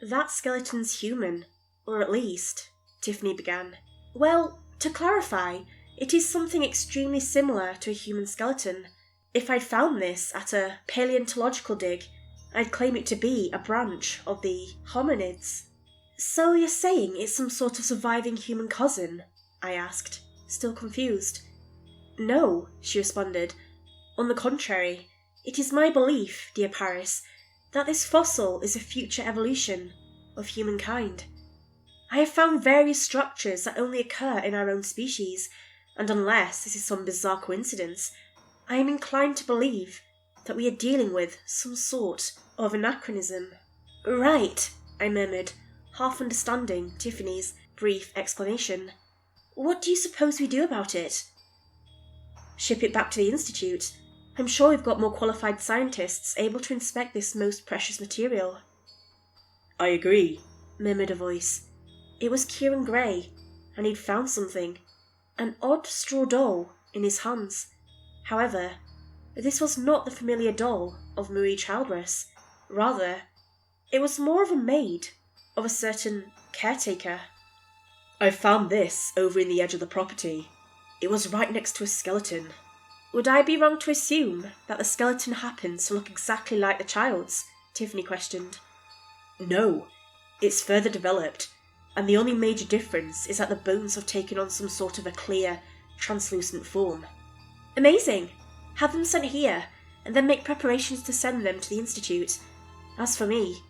That skeleton's human, or at least, Tiffany began. Well, to clarify, it is something extremely similar to a human skeleton. If I'd found this at a paleontological dig, I'd claim it to be a branch of the hominids. So you're saying it's some sort of surviving human cousin? I asked, still confused. No, she responded. On the contrary, it is my belief, dear Paris, that this fossil is a future evolution of humankind. I have found various structures that only occur in our own species, and unless this is some bizarre coincidence, I am inclined to believe that we are dealing with some sort of anachronism. Right, I murmured, half understanding Tiffany's brief explanation. What do you suppose we do about it? Ship it back to the Institute. I'm sure we've got more qualified scientists able to inspect this most precious material. I agree, murmured a voice. It was Kieran Gray, and he'd found something, an odd straw doll, in his hands. However, this was not the familiar doll of Marie Childress. Rather, it was more of a maid of a certain caretaker. I found this over in the edge of the property. It was right next to a skeleton. Would I be wrong to assume that the skeleton happens to look exactly like the child's? Tiffany questioned. No, it's further developed, and the only major difference is that the bones have taken on some sort of a clear, translucent form. Amazing! Have them sent here, and then make preparations to send them to the Institute. As for me,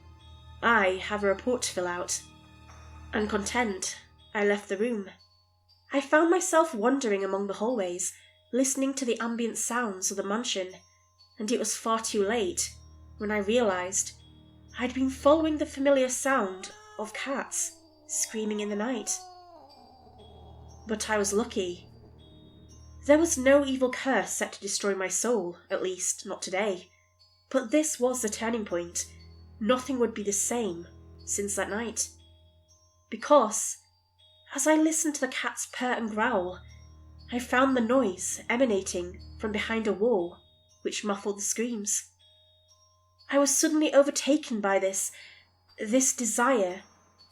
I have a report to fill out. And content, I left the room. I found myself wandering among the hallways, listening to the ambient sounds of the mansion, and it was far too late when I realised I'd been following the familiar sound of cats screaming in the night. But I was lucky. There was no evil curse set to destroy my soul, at least not today. But this was the turning point. Nothing would be the same since that night. Because, as I listened to the cats purr and growl, I found the noise emanating from behind a wall, which muffled the screams. I was suddenly overtaken by this desire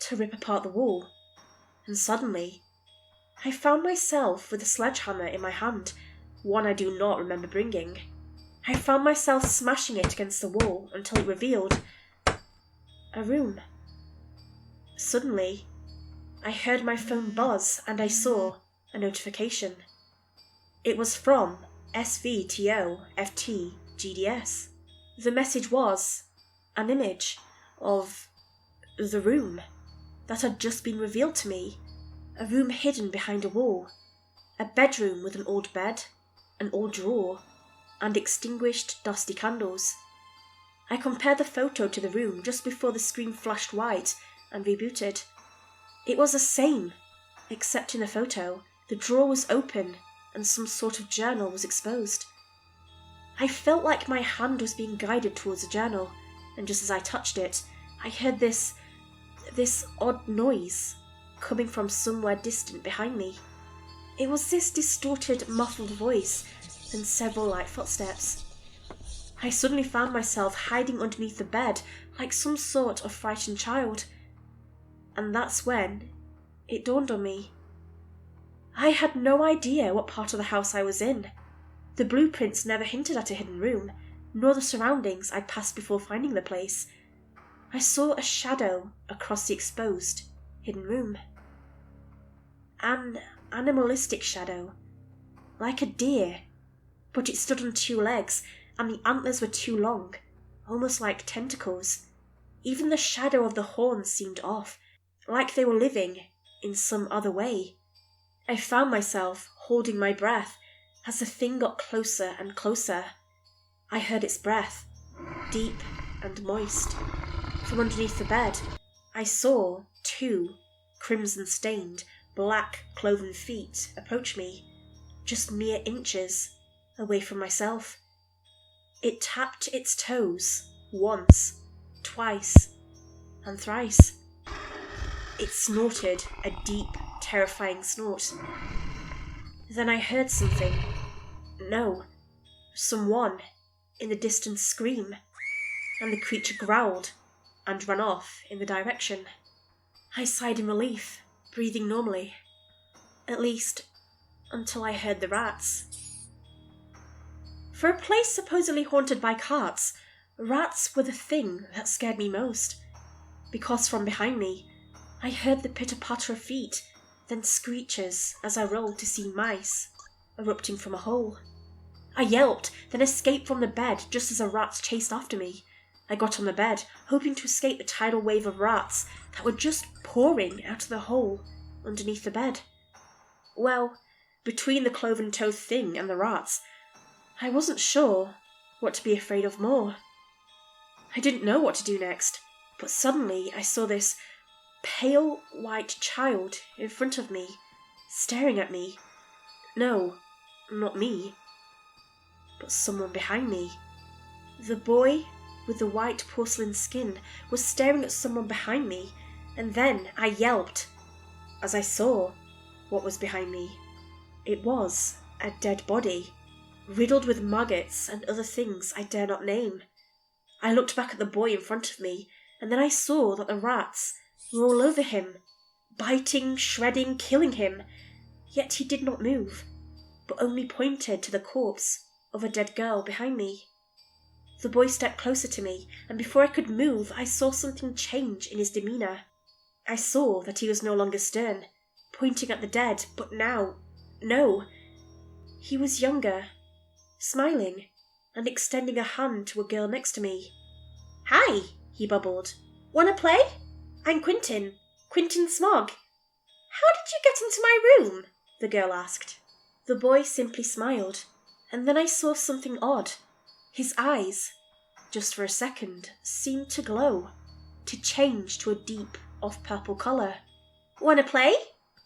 to rip apart the wall, and suddenly I found myself with a sledgehammer in my hand, one I do not remember bringing. I found myself smashing it against the wall until it revealed a room. Suddenly, I heard my phone buzz and I saw a notification. It was from SVTOFTGDS. The message was an image of the room that had just been revealed to me. A room hidden behind a wall. A bedroom with an old bed, an old drawer, and extinguished dusty candles. I compared the photo to the room just before the screen flashed white and rebooted. It was the same, except in the photo, the drawer was open and some sort of journal was exposed. I felt like my hand was being guided towards the journal, and just as I touched it, I heard this odd noise coming from somewhere distant behind me. It was this distorted, muffled voice and several light footsteps. I suddenly found myself hiding underneath the bed like some sort of frightened child. And that's when it dawned on me. I had no idea what part of the house I was in. The blueprints never hinted at a hidden room, nor the surroundings I'd passed before finding the place. I saw a shadow across the exposed, hidden room. An animalistic shadow, like a deer, but it stood on two legs, and the antlers were too long, almost like tentacles. Even the shadow of the horns seemed off, like they were living in some other way. I found myself holding my breath as the thing got closer and closer. I heard its breath, deep and moist. From underneath the bed, I saw two crimson-stained, black cloven feet approach me, just mere inches away from myself. It tapped its toes once, twice, and thrice. It snorted a deep, terrifying snort. Then I heard something. No, someone in the distance scream, and the creature growled and ran off in the direction. I sighed in relief, breathing normally. At least, until I heard the rats. For a place supposedly haunted by cats, rats were the thing that scared me most, because from behind me, I heard the pitter-patter of feet, then screeches as I rolled to see mice erupting from a hole. I yelped, then escaped from the bed just as the rats chased after me. I got on the bed, hoping to escape the tidal wave of rats that were just pouring out of the hole underneath the bed. Well, between the cloven-toed thing and the rats, I wasn't sure what to be afraid of more. I didn't know what to do next, but suddenly I saw this pale white child in front of me, staring at me. No, not me, but someone behind me. The boy with the white porcelain skin was staring at someone behind me, and then I yelped as I saw what was behind me. It was a dead body, riddled with maggots and other things I dare not name. I looked back at the boy in front of me, and then I saw that the rats were all over him, biting, shredding, killing him. Yet he did not move, but only pointed to the corpse of a dead girl behind me. The boy stepped closer to me, and before I could move, I saw something change in his demeanour. I saw that he was no longer stern, pointing at the dead, but now, no. He was younger, smiling, and extending a hand to a girl next to me. "Hi," he bubbled. "Wanna play? I'm Quentin Smog." "How did you get into my room?" the girl asked. The boy simply smiled, and then I saw something odd. His eyes, just for a second, seemed to glow, to change to a deep off-purple colour. "Wanna play?"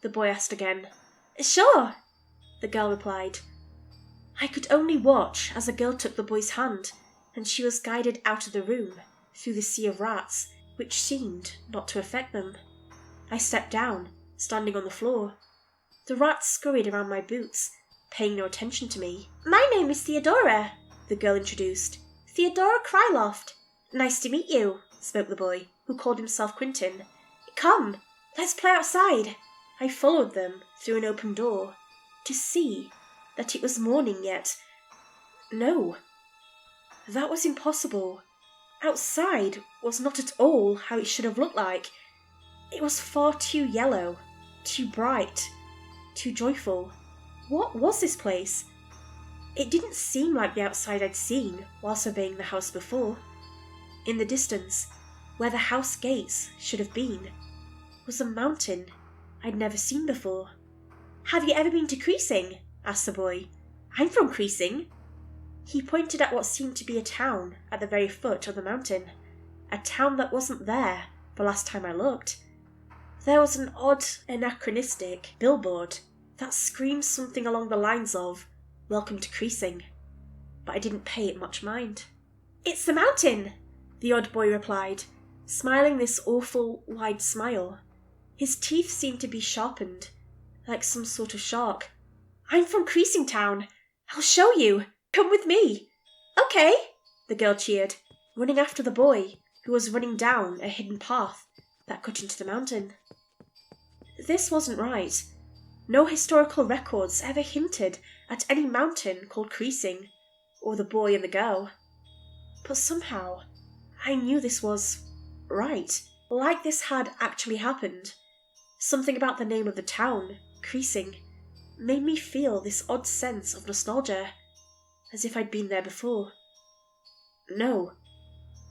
the boy asked again. "Sure," the girl replied. I could only watch as the girl took the boy's hand, and she was guided out of the room through the sea of rats, which seemed not to affect them. I stepped down, standing on the floor. The rats scurried around my boots, paying no attention to me. "My name is Theodora," the girl introduced. "Theodora Kryloft." "Nice to meet you," spoke the boy, who called himself Quentin. "Come, let's play outside." I followed them through an open door to see that it was morning yet. No, that was impossible. Outside was not at all how it should have looked like. It was far too yellow, too bright, too joyful. What was this place? It didn't seem like the outside I'd seen while surveying the house before. In the distance, where the house gates should have been, was a mountain I'd never seen before. "Have you ever been to Creasing?" asked the boy. "I'm from Creasing." He pointed at what seemed to be a town at the very foot of the mountain, a town that wasn't there the last time I looked. There was an odd, anachronistic billboard that screamed something along the lines of "Welcome to Creasing," but I didn't pay it much mind. "It's the mountain," the odd boy replied, smiling this awful, wide smile. His teeth seemed to be sharpened, like some sort of shark. "I'm from Creasing Town. I'll show you. Come with me." "Okay," the girl cheered, running after the boy, who was running down a hidden path that cut into the mountain. This wasn't right. No historical records ever hinted at any mountain called Creasing, or the boy and the girl. But somehow, I knew this was right, like this had actually happened. Something about the name of the town, Creasing, made me feel this odd sense of nostalgia, as if I'd been there before. No,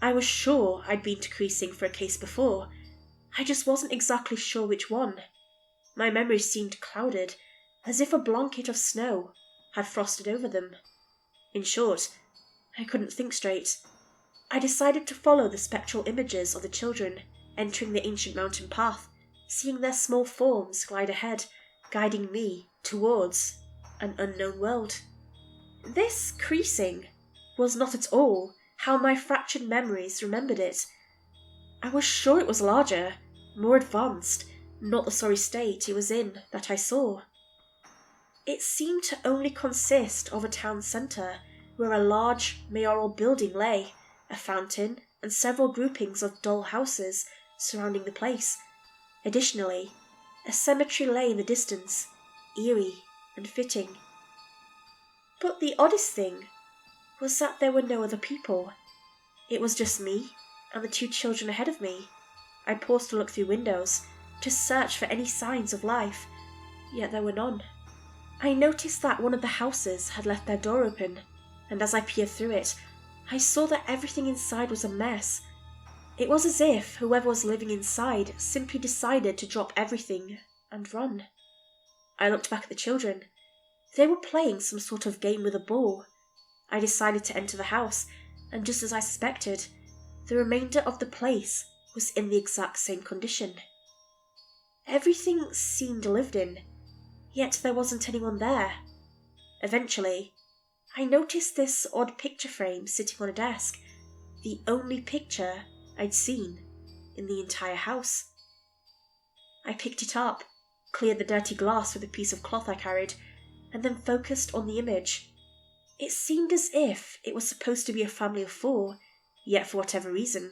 I was sure I'd been to Creasing for a case before. I just wasn't exactly sure which one. My memories seemed clouded, as if a blanket of snow had frosted over them. In short, I couldn't think straight. I decided to follow the spectral images of the children entering the ancient mountain path, seeing their small forms glide ahead, guiding me towards an unknown world. This Creasing was not at all how my fractured memories remembered it. I was sure it was larger, more advanced, not the sorry state it was in that I saw. It seemed to only consist of a town centre where a large mayoral building lay, a fountain, and several groupings of dull houses surrounding the place. Additionally, a cemetery lay in the distance, eerie and fitting. But the oddest thing was that there were no other people. It was just me and the 2 children ahead of me. I paused to look through windows, to search for any signs of life, yet there were none. I noticed that one of the houses had left their door open, and as I peered through it, I saw that everything inside was a mess. It was as if whoever was living inside simply decided to drop everything and run. I looked back at the children. They were playing some sort of game with a ball. I decided to enter the house, and just as I suspected, the remainder of the place was in the exact same condition. Everything seemed lived in, yet there wasn't anyone there. Eventually, I noticed this odd picture frame sitting on a desk, the only picture I'd seen in the entire house. I picked it up, cleared the dirty glass with a piece of cloth I carried, and then focused on the image. It seemed as if it was supposed to be a family of 4, yet for whatever reason,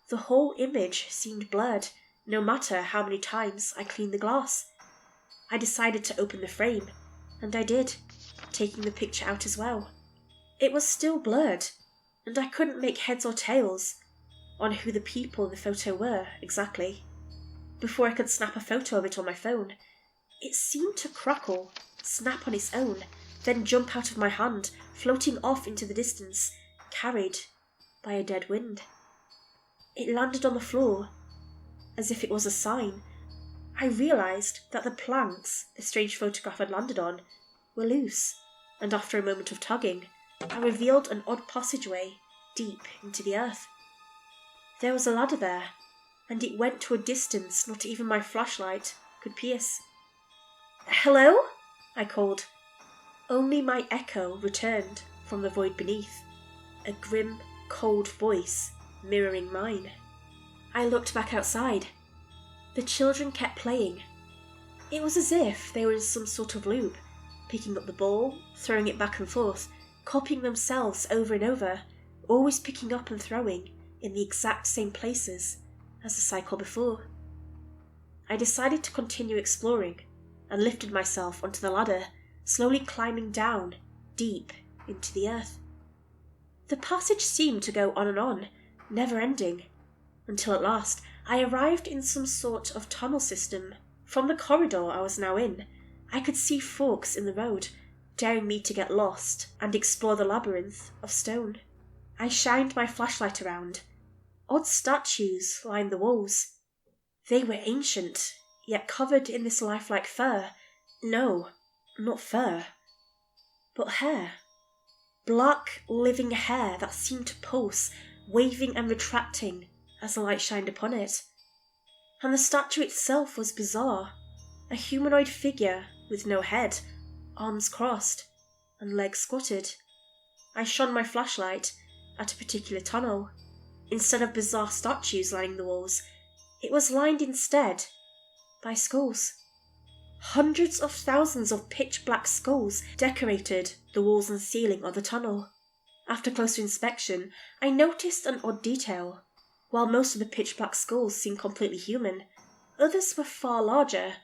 the whole image seemed blurred, no matter how many times I cleaned the glass. I decided to open the frame, and I did, taking the picture out as well. It was still blurred, and I couldn't make heads or tails on who the people in the photo were exactly. Before I could snap a photo of it on my phone, it seemed to crackle, snap on its own, then jump out of my hand, floating off into the distance, carried by a dead wind. It landed on the floor, as if it was a sign. I realised that the planks the strange photograph had landed on were loose, and after a moment of tugging, I revealed an odd passageway deep into the earth. There was a ladder there, and it went to a distance not even my flashlight could pierce. "Hello?" I called. Only my echo returned from the void beneath, a grim, cold voice mirroring mine. I looked back outside. The children kept playing. It was as if they were in some sort of loop, picking up the ball, throwing it back and forth, copying themselves over and over, always picking up and throwing in the exact same places as the cycle before. I decided to continue exploring and lifted myself onto the ladder, slowly climbing down, deep into the earth. The passage seemed to go on, never ending, until at last I arrived in some sort of tunnel system. From the corridor I was now in, I could see forks in the road, daring me to get lost and explore the labyrinth of stone. I shined my flashlight around. Odd statues lined the walls. They were ancient, yet covered in this lifelike fur. No, not fur, but hair. Black, living hair that seemed to pulse, waving and retracting as the light shined upon it. And the statue itself was bizarre. A humanoid figure with no head, arms crossed, and legs squatted. I shone my flashlight at a particular tunnel. Instead of bizarre statues lining the walls, it was lined instead by skulls. Hundreds of thousands of pitch-black skulls decorated the walls and ceiling of the tunnel. After closer inspection, I noticed an odd detail. While most of the pitch-black skulls seemed completely human, others were far larger,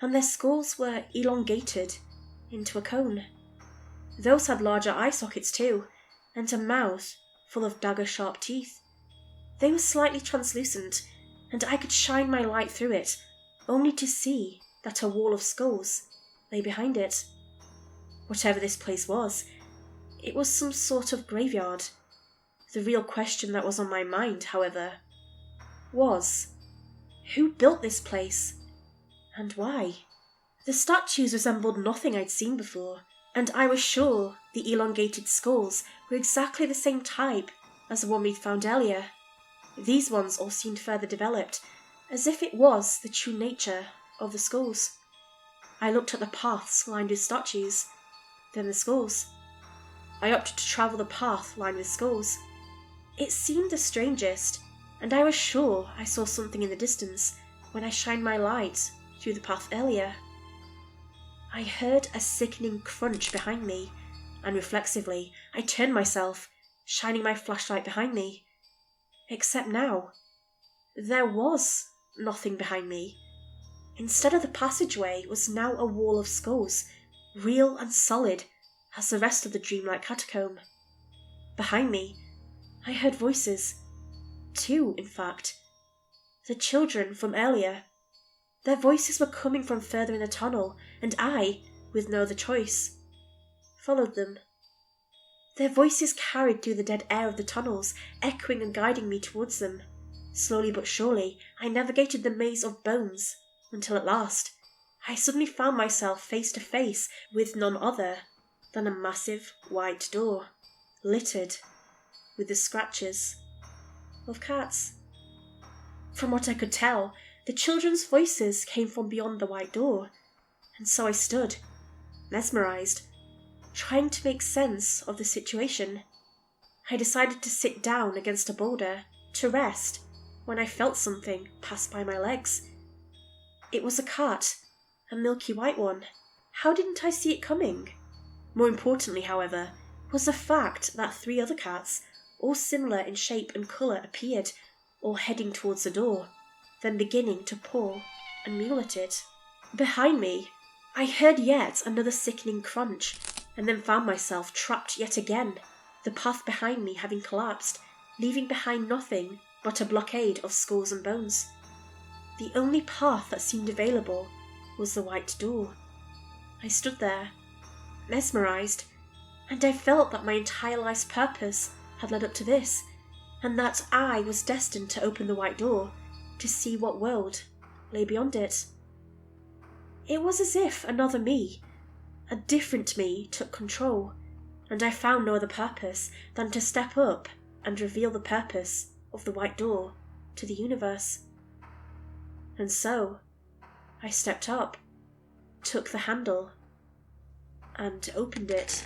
and their skulls were elongated into a cone. Those had larger eye sockets too, and a mouth full of dagger-sharp teeth. They were slightly translucent, and I could shine my light through it, only to see that a wall of skulls lay behind it. Whatever this place was, it was some sort of graveyard. The real question that was on my mind, however, was, who built this place, and why? The statues resembled nothing I'd seen before, and I was sure the elongated skulls were exactly the same type as the one we'd found earlier. These ones all seemed further developed, as if it was the true nature of the skulls. I looked at the paths lined with statues, then the skulls. I opted to travel the path lined with skulls. It seemed the strangest, and I was sure I saw something in the distance when I shined my light through the path earlier. I heard a sickening crunch behind me, and reflexively I turned myself, shining my flashlight behind me. Except now, there was nothing behind me. Instead of the passageway was now a wall of skulls, real and solid as the rest of the dreamlike catacomb. Behind me, I heard voices. 2, in fact. The children from earlier. Their voices were coming from further in the tunnel, and I, with no other choice, followed them. Their voices carried through the dead air of the tunnels, echoing and guiding me towards them. Slowly but surely, I navigated the maze of bones, until at last, I suddenly found myself face to face with none other than a massive white door, littered with the scratches of cats. From what I could tell, the children's voices came from beyond the white door, and so I stood, mesmerized, trying to make sense of the situation. I decided to sit down against a boulder to rest when I felt something pass by my legs. It was a cat, a milky white one. How didn't I see it coming? More importantly, however, was the fact that 3 other cats, all similar in shape and colour, appeared, all heading towards the door, then beginning to paw and mew at it. Behind me, I heard yet another sickening crunch, and then found myself trapped yet again, the path behind me having collapsed, leaving behind nothing but a blockade of skulls and bones. The only path that seemed available was the white door. I stood there, mesmerized, and I felt that my entire life's purpose had led up to this, and that I was destined to open the white door to see what world lay beyond it. It was as if another me, a different me, took control, and I found no other purpose than to step up and reveal the purpose of the white door to the universe. And so, I stepped up, took the handle, and opened it.